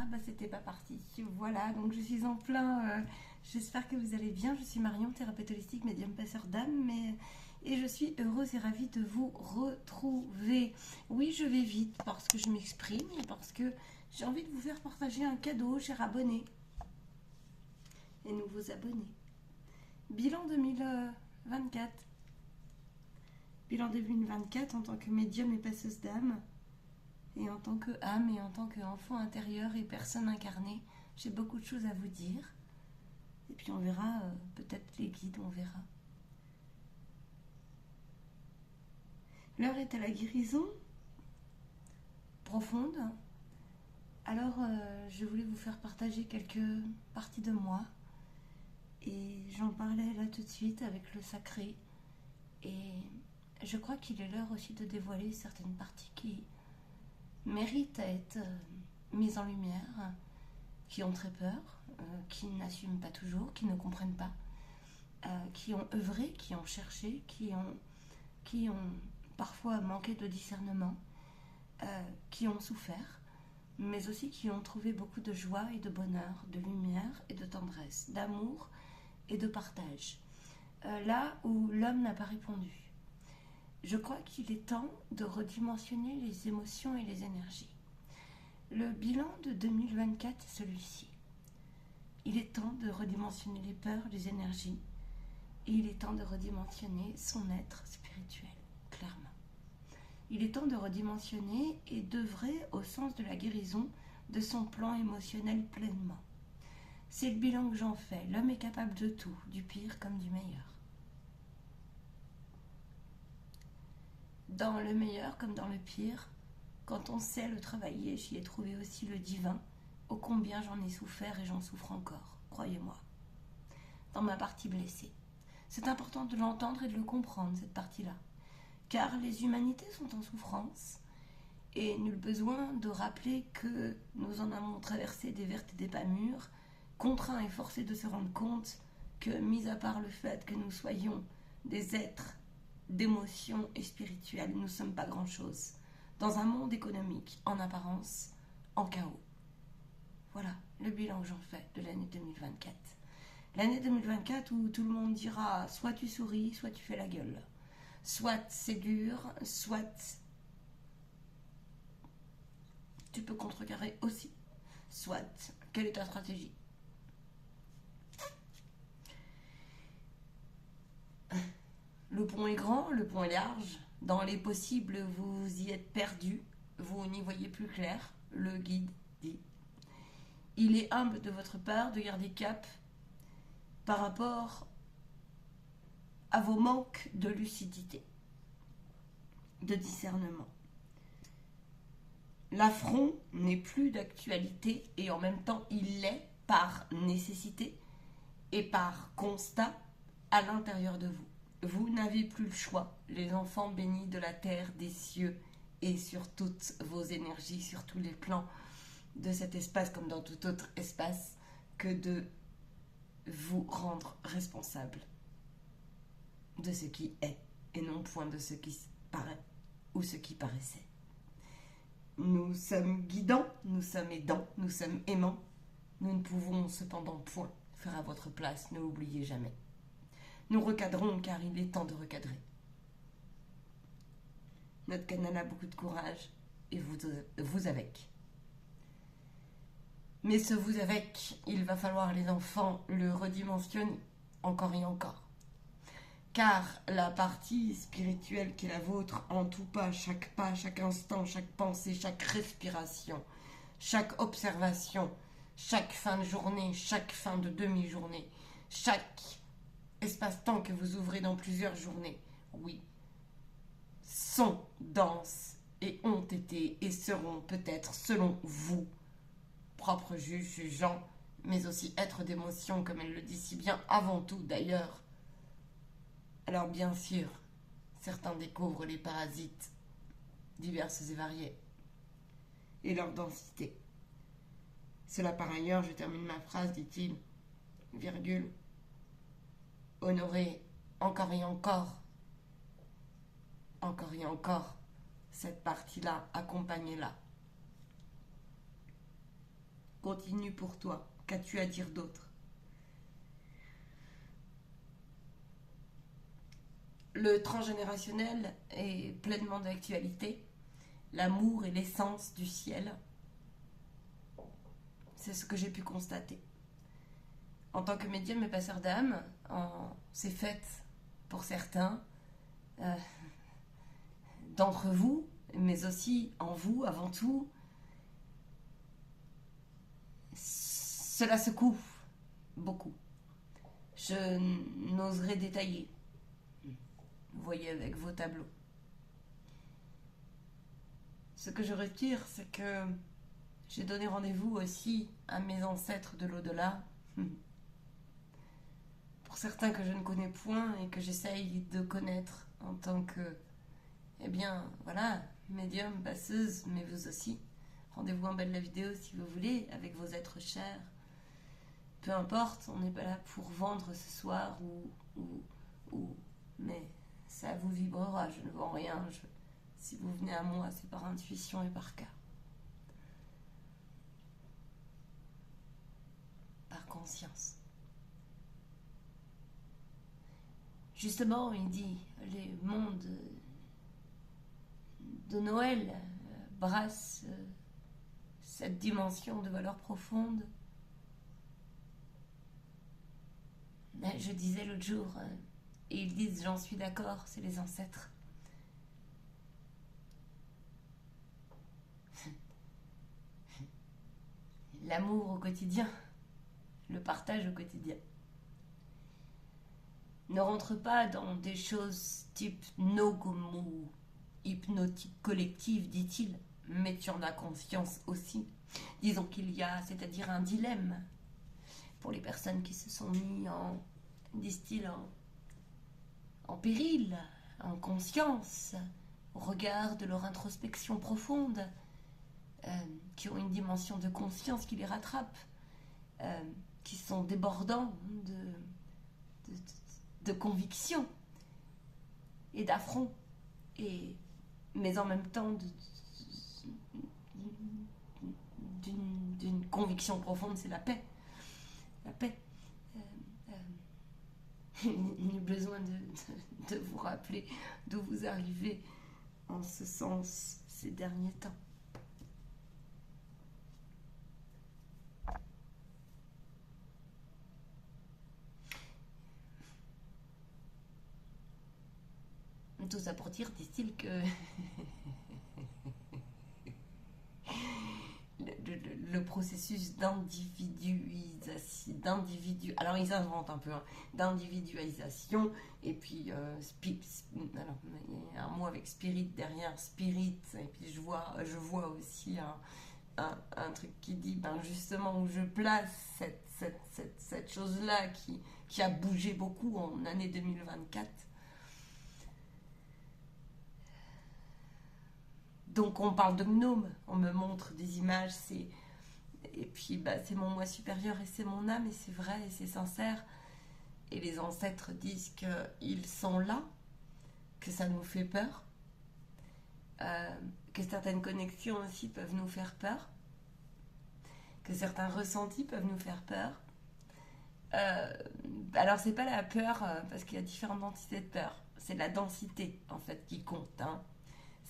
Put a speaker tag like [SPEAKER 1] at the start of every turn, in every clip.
[SPEAKER 1] Ah bah c'était pas parti. Voilà, donc je suis en plein. J'espère que vous allez bien. Je suis Marion, thérapeute holistique, médium passeur d'âme, et je suis heureuse et ravie de vous retrouver. Oui, je vais vite parce que je m'exprime et parce que j'ai envie de vous faire partager un cadeau, chers abonnés et nouveaux abonnés. Bilan 2024. Bilan 2024 en tant que médium et passeuse d'âme. Et en tant que âme et en tant qu'enfant intérieur et personne incarnée, j'ai beaucoup de choses à vous dire. Et puis on verra, peut-être les guides, on verra. L'heure est à la guérison profonde. Alors je voulais vous faire partager quelques parties de moi. Et j'en parlais là tout de suite avec le sacré. Et je crois qu'il est l'heure aussi de dévoiler certaines parties qui méritent à être mises en lumière, qui ont très peur, qui n'assument pas toujours, qui ne comprennent pas, qui ont œuvré, qui ont cherché, qui ont parfois manqué de discernement, qui ont souffert, mais aussi qui ont trouvé beaucoup de joie et de bonheur, de lumière et de tendresse, d'amour et de partage. Là où l'homme n'a pas répondu. Je crois qu'il est temps de redimensionner les émotions et les énergies. Le bilan de 2024 est celui-ci. Il est temps de redimensionner les peurs, les énergies, et il est temps de redimensionner son être spirituel, clairement. Il est temps de redimensionner et d'œuvrer au sens de la guérison de son plan émotionnel pleinement. C'est le bilan que j'en fais. L'homme est capable de tout, du pire comme du meilleur. Dans le meilleur comme dans le pire, quand on sait le travailler, j'y ai trouvé aussi le divin, ô combien j'en ai souffert et j'en souffre encore, croyez-moi, dans ma partie blessée. C'est important de l'entendre et de le comprendre, cette partie-là, car les humanités sont en souffrance, et nul besoin de rappeler que nous en avons traversé des vertes et des pas mûres, contraints et forcés de se rendre compte que, mis à part le fait que nous soyons des êtres d'émotions et spirituelles, nous ne sommes pas grand-chose, dans un monde économique, en apparence, en chaos. Voilà le bilan que j'en fais de l'année 2024. L'année 2024 où tout le monde dira soit tu souris, soit tu fais la gueule. Soit c'est dur, soit tu peux contrecarrer aussi. Soit, quelle est ta stratégie? Le pont est grand, le pont est large. Dans les possibles, vous y êtes perdu. Vous n'y voyez plus clair. Le guide dit. Il est humble de votre part de garder cap par rapport à vos manques de lucidité, de discernement. L'affront n'est plus d'actualité et en même temps il l'est par nécessité et par constat à l'intérieur de vous. Vous n'avez plus le choix, les enfants bénis de la terre, des cieux et sur toutes vos énergies, sur tous les plans de cet espace comme dans tout autre espace, que de vous rendre responsable de ce qui est et non point de ce qui paraît ou ce qui paraissait. Nous sommes guidants, nous sommes aidants, nous sommes aimants. Nous ne pouvons cependant point faire à votre place, ne l'oubliez jamais. Nous recadrons car il est temps de recadrer. Notre canal a beaucoup de courage et vous avec. Mais ce vous avec, il va falloir les enfants le redimensionner encore et encore. Car la partie spirituelle qui est la vôtre en tout pas, chaque instant, chaque pensée, chaque respiration, chaque observation, chaque fin de journée, chaque fin de demi-journée, chaque espace-temps que vous ouvrez dans plusieurs journées, oui, sont, dansent et ont été et seront peut-être, selon vous, propres juges, jugeants, mais aussi êtres d'émotion, comme elle le dit si bien, avant tout d'ailleurs. Alors bien sûr, certains découvrent les parasites diverses et variés et leur densité. Cela par ailleurs, je termine ma phrase, dit-il, virgule, honorer encore et encore cette partie-là, accompagnez-la. continue pour toi. Qu'as-tu à dire d'autre? Le transgénérationnel est pleinement d'actualité. L'amour est l'essence du ciel. C'est ce que j'ai pu constater. En tant que médium et passeur d'âme, c'est fait pour certains d'entre vous, mais aussi en vous avant tout. Cela secoue beaucoup. Je n'oserais détailler. Vous voyez avec vos tableaux. Ce que je retire, c'est que j'ai donné rendez-vous aussi à mes ancêtres de l'au-delà. Pour certains que je ne connais point et que j'essaye de connaître en tant que, eh bien, voilà, médium, passeuse, mais vous aussi. Rendez-vous en bas de la vidéo si vous voulez, avec vos êtres chers. Peu importe, on n'est pas là pour vendre ce soir mais ça vous vibrera, je ne vends rien. Si vous venez à moi, c'est par intuition et par cœur. Par conscience. Justement, il dit, les mondes de Noël brassent cette dimension de valeur profonde. Je disais l'autre jour, et ils disent, j'en suis d'accord, c'est les ancêtres. L'amour au quotidien, le partage au quotidien. Ne rentre pas dans des choses type Nogomu, hypnotique collective, dit-il, mais tu en as conscience aussi. Disons qu'il y a, c'est-à-dire un dilemme pour les personnes qui se sont mis disent-ils, en péril, en conscience, au regard de leur introspection profonde, qui ont une dimension de conscience qui les rattrape, qui sont débordants de conviction et d'affront, mais en même temps d'une conviction profonde, c'est la paix. La paix. Il n'y a besoin de vous rappeler d'où vous arrivez en ce sens ces derniers temps. Tout ça pour dire, disent-ils, que le processus d'individualisation, alors ils inventent un peu, d'individualisation, et puis alors, il y a un mot avec spirit derrière, spirit, et puis je vois aussi un truc qui dit, justement, où je place cette chose-là qui a bougé beaucoup en année 2024. Donc on parle de gnome, on me montre des images, et puis c'est mon moi supérieur et c'est mon âme, et c'est vrai et c'est sincère. Et les ancêtres disent qu'ils sont là, que ça nous fait peur, que certaines connexions aussi peuvent nous faire peur, que certains ressentis peuvent nous faire peur. Alors c'est pas la peur, parce qu'il y a différentes densités de peur, c'est la densité en fait qui compte, hein.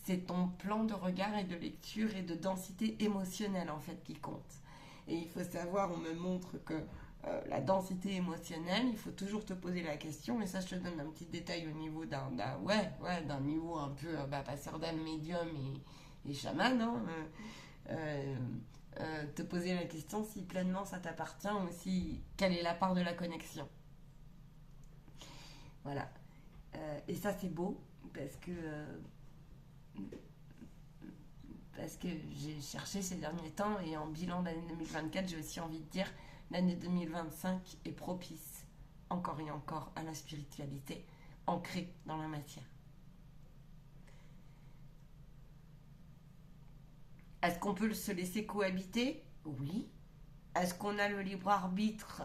[SPEAKER 1] C'est ton plan de regard et de lecture et de densité émotionnelle en fait qui compte. Et il faut savoir, on me montre que la densité émotionnelle, il faut toujours te poser la question, et ça je te donne un petit détail au niveau d'un niveau un peu passeur d'âme, médium et chaman, hein, te poser la question si pleinement ça t'appartient, ou si quelle est la part de la connexion. Voilà. Et ça c'est beau, parce que j'ai cherché ces derniers temps, et en bilan d'année 2024, j'ai aussi envie de dire l'année 2025 est propice encore et encore à la spiritualité ancrée dans la matière. Est-ce qu'on peut se laisser cohabiter? Oui. Est-ce qu'on a le libre arbitre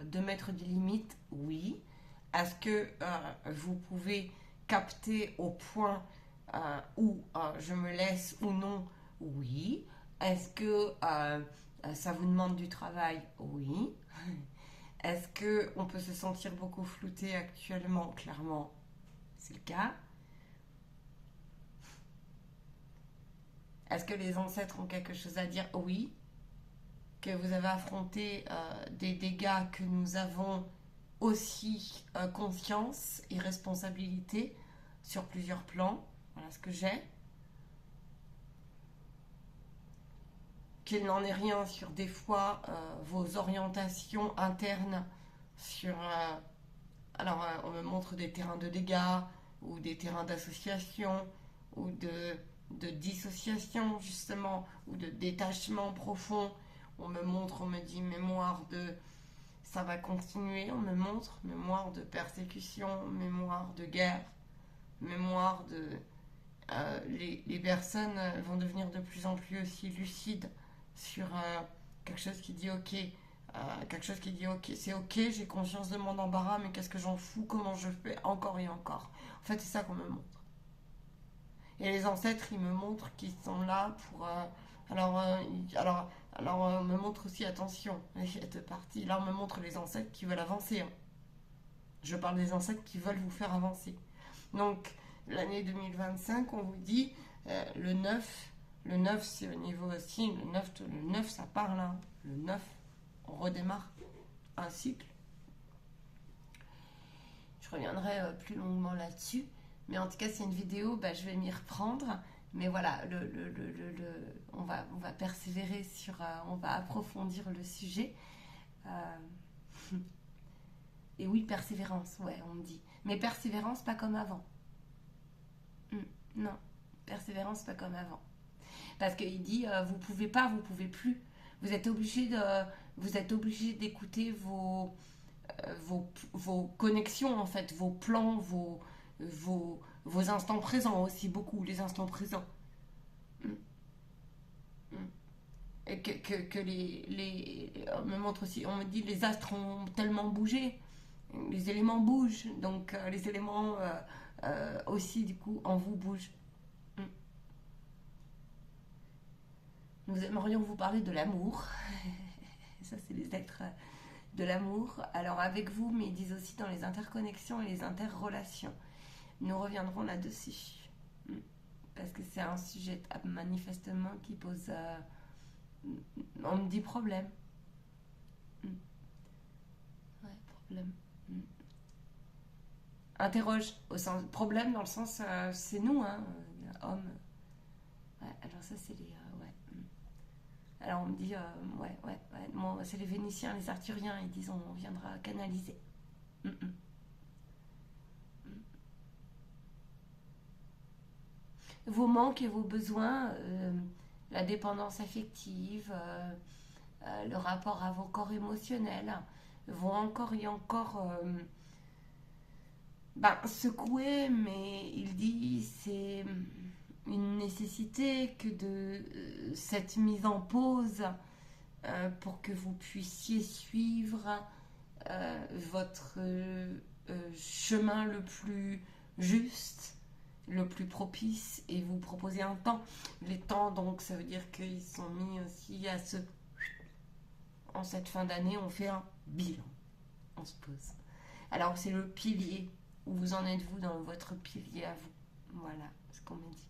[SPEAKER 1] de mettre des limites? Oui. Est-ce que vous pouvez capter au point où je me laisse ou non? Oui. Est-ce que Ça vous demande du travail? Oui. Est-ce que on peut se sentir beaucoup flouté actuellement? Clairement, c'est le cas. Est-ce que les ancêtres ont quelque chose à dire? Oui. Que vous avez affronté des dégâts que nous avons aussi conscience et responsabilité sur plusieurs plans. Voilà ce que j'ai. Qu'il n'en est rien sur des fois vos orientations internes sur... on me montre des terrains de dégâts ou des terrains d'association ou de dissociation justement ou de détachement profond. On me montre, on me dit mémoire de ça va continuer, on me montre mémoire de persécution, mémoire de guerre, mémoire de... les personnes vont devenir de plus en plus aussi lucides sur quelque chose qui dit ok, quelque chose qui dit ok, c'est ok, j'ai conscience de mon embarras, mais qu'est-ce que j'en fous, comment je fais encore et encore. En fait, c'est ça qu'on me montre. Et les ancêtres, ils me montrent qu'ils sont là pour... on me montre aussi, attention, cette partie, là on me montre les ancêtres qui veulent avancer. Hein. Je parle des ancêtres qui veulent vous faire avancer. Donc, l'année 2025, on vous dit, le 9, le 9 c'est au niveau aussi, le 9 ça parle, hein. Le 9, on redémarre un cycle. Je reviendrai plus longuement là-dessus. Mais en tout cas, c'est une vidéo, je vais m'y reprendre. Mais voilà, on va persévérer sur... on va approfondir le sujet. Et oui, persévérance, ouais, on me dit. Mais persévérance, pas comme avant. Non, persévérance, pas comme avant. Parce qu'il dit, vous pouvez pas, vous pouvez plus. Vous êtes obligé d'écouter vos connexions, en fait, vos plans, vos instants présents aussi, beaucoup, les instants présents. Et on me montre aussi, on me dit les astres ont tellement bougé, les éléments bougent, donc les éléments aussi, du coup, en vous bougent. Nous aimerions vous parler de l'amour. Ça, c'est les êtres de l'amour. Alors, avec vous, mais ils disent aussi dans les interconnexions et les interrelations. Nous reviendrons là-dessus. Parce que c'est un sujet manifestement qui pose... on me dit problème. Ouais, problème. Interroge, au sens problème dans le sens c'est nous, hein, hommes. Ouais, alors ça c'est les... ouais. Alors on me dit, ouais. Bon, c'est les Vénitiens, les Arthuriens, ils disent on viendra canaliser. Vos manques et vos besoins, la dépendance affective, le rapport à vos corps émotionnels, vont encore et encore secouer, mais il dit c'est une nécessité que de cette mise en pause pour que vous puissiez suivre votre chemin le plus juste, le plus propice et vous proposer un temps. Les temps, donc, ça veut dire qu'ils sont mis aussi à ce... En cette fin d'année, on fait un bilan. On se pose. Alors, c'est le pilier. Où vous en êtes-vous dans votre pilier à vous? Voilà ce qu'on me dit.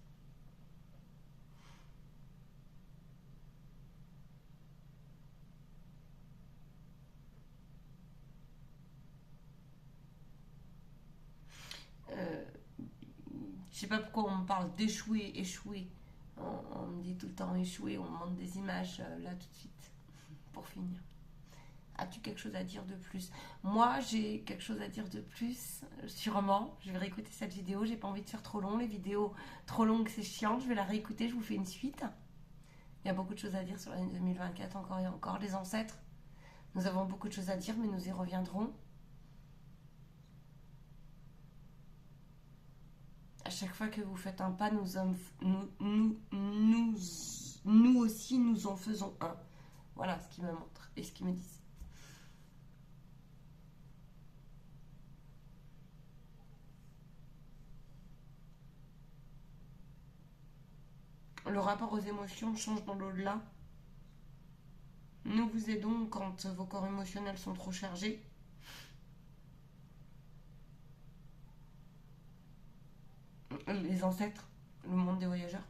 [SPEAKER 1] Je sais pas pourquoi on me parle d'échouer, échouer. On me dit tout le temps échouer, on me montre des images là tout de suite, pour finir. As-tu quelque chose à dire de plus? Moi, j'ai quelque chose à dire de plus, sûrement. Je vais réécouter cette vidéo, j'ai pas envie de faire trop long. Les vidéos trop longues, c'est chiant. Je vais la réécouter, je vous fais une suite. Il y a beaucoup de choses à dire sur l'année 2024, encore et encore. Les ancêtres, nous avons beaucoup de choses à dire, mais nous y reviendrons. À chaque fois que vous faites un pas, nous aussi, nous en faisons un. Voilà ce qu'ils me montrent et ce qu'ils me disent. Le rapport aux émotions change dans l'au-delà. Nous vous aidons quand vos corps émotionnels sont trop chargés. Les ancêtres, le monde des voyageurs.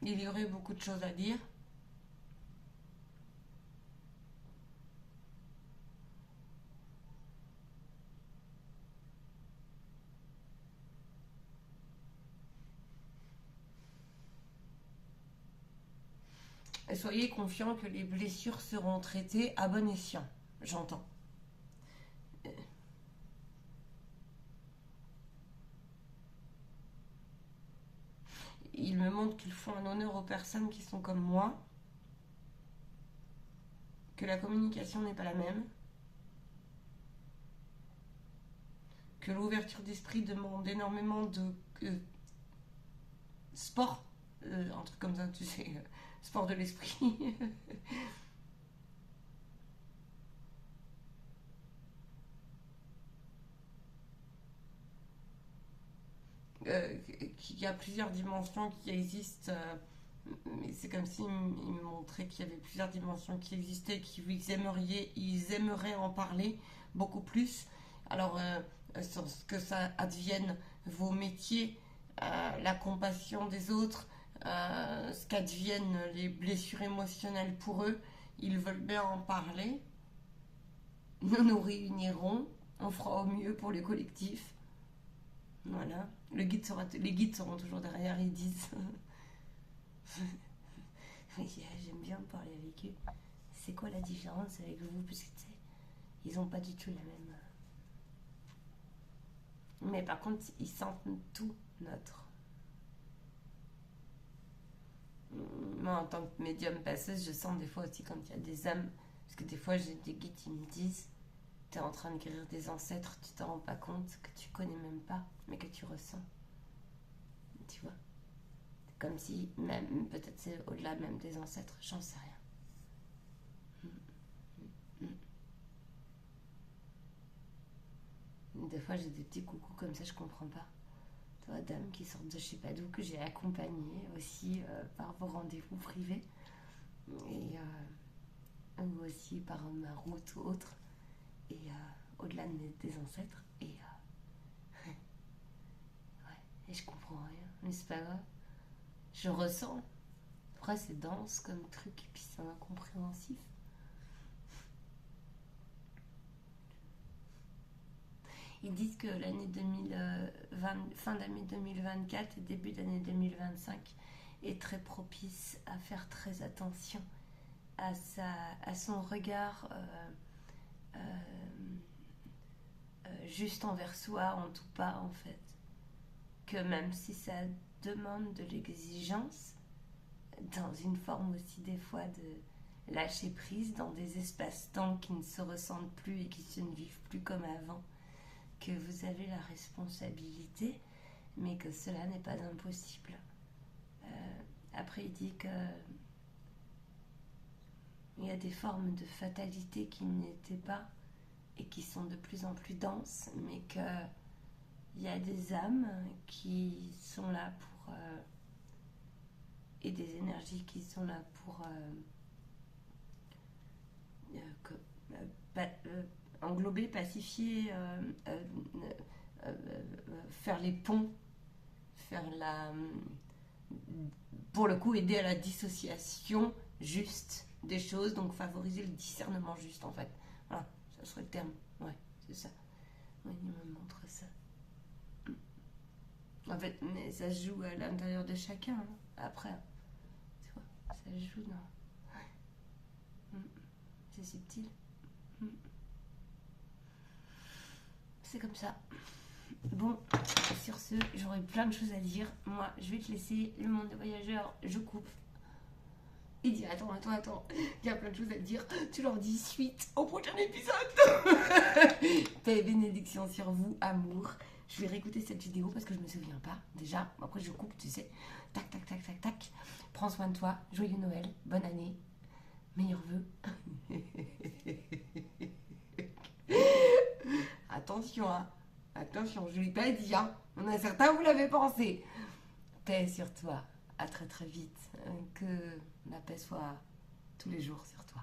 [SPEAKER 1] Il y aurait beaucoup de choses à dire. Et soyez confiants que les blessures seront traitées à bon escient. J'entends. Ils me montrent qu'ils font un honneur aux personnes qui sont comme moi, que la communication n'est pas la même, que l'ouverture d'esprit demande énormément de sport, un truc comme ça, tu sais, sport de l'esprit. Qu'il y a plusieurs dimensions qui existent, mais c'est comme s'ils me montraient qu'il y avait plusieurs dimensions qui existaient, ils aimeraient en parler beaucoup plus. Alors, sur ce que ça advienne vos métiers, la compassion des autres, ce qu'adviennent les blessures émotionnelles pour eux, ils veulent bien en parler. Nous nous réunirons, on fera au mieux pour le collectif. Voilà. Les guides seront toujours derrière, ils disent. Oui, j'aime bien parler avec eux. C'est quoi la différence avec vous? Parce que tu sais, ils ont pas du tout la même. Mais par contre, ils sentent tout notre. Moi, en tant que médium passeuse, je sens des fois aussi quand il y a des âmes. Parce que des fois, j'ai des guides qui me disent: t'es en train de guérir des ancêtres, tu t'en rends pas compte, que tu connais même pas, mais que tu ressens. Tu vois? Comme si, même, peut-être c'est au-delà même des ancêtres, j'en sais rien. Des fois, j'ai des petits coucous comme ça, je comprends pas. Toi, dames qui sortent de je sais pas d'où, que j'ai accompagné aussi par vos rendez-vous privés, et ou aussi par ma route ou autre, et au-delà des ancêtres, et ouais, et je comprends rien, mais c'est pas grave, je ressens. Après, c'est dense comme truc, et puis c'est incompréhensif. Ils disent que l'année 2020, fin d'année 2024 et début d'année 2025 est très propice à faire très attention à son regard euh, juste envers soi, en tout pas en fait. Que même si ça demande de l'exigence, dans une forme aussi des fois de lâcher prise, dans des espaces-temps qui ne se ressentent plus et qui ne vivent plus comme avant, que vous avez la responsabilité, mais que cela n'est pas impossible. Après, il dit que il y a des formes de fatalité qui n'étaient pas et qui sont de plus en plus denses, mais qu'il y a des âmes qui sont là pour et des énergies qui sont là pour que, pa- englober, pacifier, faire les ponts, faire la pour le coup aider à la dissociation juste des choses, donc favoriser le discernement juste en fait. Voilà, ça serait le terme. Ouais, c'est ça. Oui, il me montre ça. En fait, mais ça se joue à l'intérieur de chacun. Hein. Après, tu vois, ça se joue dans. C'est subtil. C'est comme ça. Bon, sur ce, j'aurais plein de choses à dire. Moi, je vais te laisser. Le monde des voyageurs, je coupe. Il dit attends, il y a plein de choses à dire. Tu leur dis suite au prochain épisode. Paix et bénédiction sur vous, amour. Je vais réécouter cette vidéo parce que je me souviens pas. Déjà, après je coupe, tu sais. Tac, tac, tac, tac, tac. Prends soin de toi. Joyeux Noël. Bonne année. Meilleurs vœux. attention, hein. Attention, je lui ai pas dit, hein. On a certains, vous l'avez pensé. Paix sur toi. À très très vite. Que la paix soit tous les jours sur toi.